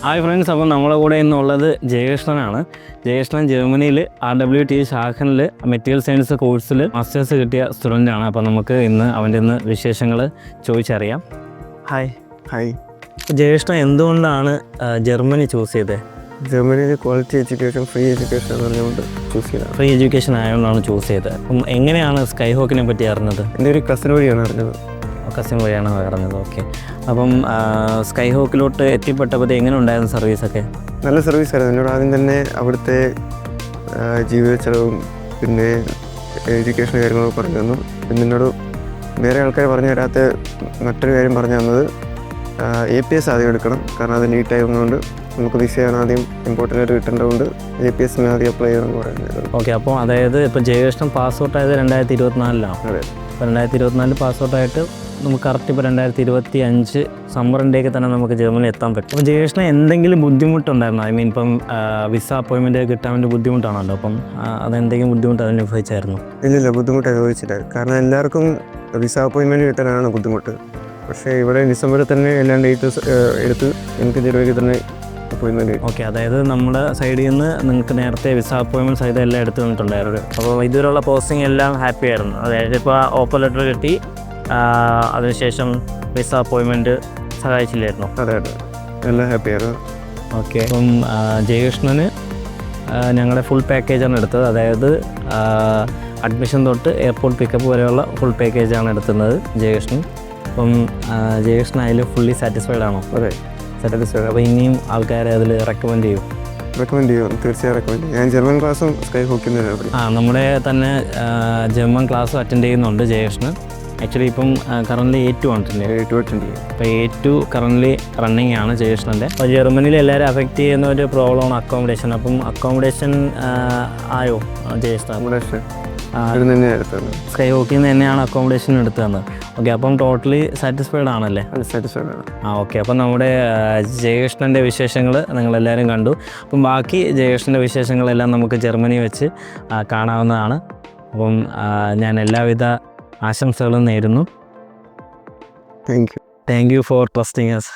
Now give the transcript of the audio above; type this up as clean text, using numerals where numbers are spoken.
Hi friends, അപ്പോൾ നമ്മളെ കൂടെ ഇന്നുള്ളത് ജയകൃഷ്ണനാണ്. ജയകൃഷ്ണൻ ജർമ്മനിയിൽ RWT ഷാഖനിൽ മെറ്റീരിയൽ സയൻസ് കോഴ്സിൽ മാസ്റ്റേഴ്സ് കിട്ടിയ സ്റ്റുഡൻ്റാണ്. അപ്പോൾ നമുക്ക് ഇന്ന് അവൻ്റെ വിശേഷങ്ങൾ ചോദിച്ചറിയാം. ഹായ്. ജയകൃഷ്ണൻ എന്തുകൊണ്ടാണ് ജർമ്മനി ചൂസ് ചെയ്തത്? ജർമ്മനിയിൽ ക്വാളിറ്റി എഡ്യൂക്കേഷൻ, ഫ്രീ എഡ്യൂക്കേഷൻ എന്നുകൊണ്ട് ചൂസ് ചെയ്തത്. ഫ്രീ എഡ്യൂക്കേഷൻ ആയതുകൊണ്ടാണ് ചൂസ് ചെയ്തത്. അപ്പം എങ്ങനെയാണ് സ്കൈ ഹോക്കിനെ പറ്റി അറിഞ്ഞത്? എൻ്റെ ഒരു കസിൻ വഴിയാണ് അറിഞ്ഞത്. കസിൻ വഴിയാണ് അറിഞ്ഞത്. ഓക്കെ. അപ്പം സ്കൈ ഹോക്കിലോട്ട് എത്തിപ്പെട്ടപ്പോൾ എങ്ങനെ ഉണ്ടായിരുന്നു സർവീസൊക്കെ? നല്ല സർവീസായിരുന്നു. എന്നോട് ആദ്യം തന്നെ അവിടുത്തെ ജീവിത ചെലവും പിന്നെ എഡ്യൂക്കേഷൻ കാര്യങ്ങളൊക്കെ പറഞ്ഞു തന്നു. പിന്നെ എന്നോട് വേറെ ആൾക്കാർ പറഞ്ഞു തരാത്ത മറ്റൊരു കാര്യം പറഞ്ഞു തന്നത് APS ആദ്യം എടുക്കണം, കാരണം അത് നീറ്റായിരുന്നതുകൊണ്ട് നമുക്ക് വിസയാണ് ആദ്യം ഇമ്പോർട്ടൻ്റ് ആയിട്ട് കിട്ടേണ്ടതുകൊണ്ട് APS ആദ്യം അപ്ലൈ ചെയ്യണമെന്ന് പറയുന്നത്. ഓക്കെ. അപ്പോൾ അതായത് ഇപ്പോൾ ജയകൃഷ്ണൻ പാസ് ഔട്ട് ആയത് 2024 അതെ. അപ്പോൾ 2024 പാസ് ഔട്ടായിട്ട് നമുക്ക് കറക്റ്റ് ഇപ്പോൾ 2025 സമ്മറിൻ്റെയൊക്കെ തന്നെ നമുക്ക് ജർമ്മനി എത്താൻ പറ്റും. അപ്പോൾ ജയകൃഷ്ണൻ എന്തെങ്കിലും ബുദ്ധിമുട്ടുണ്ടായിരുന്നു? ഐ മീൻ ഇപ്പം വിസ അപ്പോയിൻമെൻറ്റ് കിട്ടാൻ വേണ്ടി ബുദ്ധിമുട്ടാണല്ലോ, അപ്പം അതെന്തെങ്കിലും ബുദ്ധിമുട്ട് അനുഭവിച്ചായിരുന്നു? ഇല്ലില്ല, ബുദ്ധിമുട്ട് അനുഭവിച്ചില്ല. കാരണം എല്ലാവർക്കും വിസ അപ്പോയിൻമെൻറ്റ് കിട്ടാനാണ് ബുദ്ധിമുട്ട്. പക്ഷേ ഇവിടെ ഡിസംബറിൽ തന്നെ എല്ലാം ഡേറ്റ് എടുത്ത് എനിക്ക് ജനുവരി തന്നെ അപ്പോയിൻമെൻറ്റ്. ഓക്കെ. അതായത് നമ്മുടെ സൈഡിൽ നിന്ന് നിങ്ങൾക്ക് നേരത്തെ വിസ അപ്പോയിൻമെൻറ്റ് സൈഡ് എല്ലാം എടുത്തു തന്നിട്ടുണ്ടായിരുന്നു. അപ്പോൾ ഇതുവരെയുള്ള പോസ്റ്റിംഗ് എല്ലാം ഹാപ്പി ആയിരുന്നു. അതായത് ഇപ്പോൾ ഓപ്പൺ ലെറ്റർ കിട്ടി, അതിനുശേഷം വിസ അപ്പോയിൻമെൻറ്റ് സഹായിച്ചില്ലായിരുന്നു? അതെ അതെ, എല്ലാം ഹാപ്പിയായിരുന്നു. ഓക്കെ. അപ്പം ജയകൃഷ്ണന് ഞങ്ങളുടെ ഫുൾ പാക്കേജാണ് എടുത്തത്. അതായത് അഡ്മിഷൻ തൊട്ട് എയർപോർട്ട് പിക്കപ്പ് വരെയുള്ള ഫുൾ പാക്കേജാണ് എടുക്കുന്നത് ജയകൃഷ്ണൻ. അപ്പം ജയകൃഷ്ണൻ അതിൽ ഫുള്ളി സാറ്റിസ്ഫൈഡ് ആണോ? അതെ, സാറ്റിസ്ഫൈഡ്. അപ്പോൾ ഇനിയും ആൾക്കാരെ അതിൽ റെക്കമെൻഡ് ചെയ്യും? തീർച്ചയായും റെക്കമെൻഡ് ചെയ്യും. ഞാൻ ജർമ്മൻ ക്ലാസ്സും സ്കൈ ഹോക്കിൽ നമ്മുടെ തന്നെ ജർമ്മൻ ക്ലാസ് അറ്റൻഡ് ചെയ്യുന്നുണ്ട് ജയകൃഷ്ണൻ. ആക്ച്വലി ഇപ്പം കറൻ്റ് A2 ആണ്. അപ്പോൾ A2 കറൻ്റ് റണ്ണിങ് ആണ് ജയകൃഷ്ണൻ്റെ. അപ്പോൾ ജർമ്മനിയിൽ എല്ലാവരും അഫക്റ്റ് ചെയ്യുന്ന ഒരു പ്രോബ്ലമാണ് അക്കോമഡേഷൻ. അപ്പം അക്കോമഡേഷൻ ആയോ ജയകൃഷ്ണൻ? സ്കൈ ഹോക്കിൽ നിന്ന് തന്നെയാണ് അക്കോമഡേഷൻ എടുത്തു തന്നത്. ഓക്കെ. അപ്പം ടോട്ടലി സാറ്റിസ്ഫൈഡ് ആണല്ലേ? സാറ്റിസ്ഫൈഡ് ആണ്. ഓക്കെ. അപ്പം നമ്മുടെ ജയകൃഷ്ണൻ്റെ വിശേഷങ്ങൾ നിങ്ങളെല്ലാവരും കണ്ടു. അപ്പം ബാക്കി ജയകൃഷ്ണൻ്റെ വിശേഷങ്ങളെല്ലാം നമുക്ക് ജർമ്മനി വെച്ച് കാണാവുന്നതാണ്. അപ്പം ഞാൻ എല്ലാവിധ ആശംസകളും നേരുന്നു. Thank you for trusting us.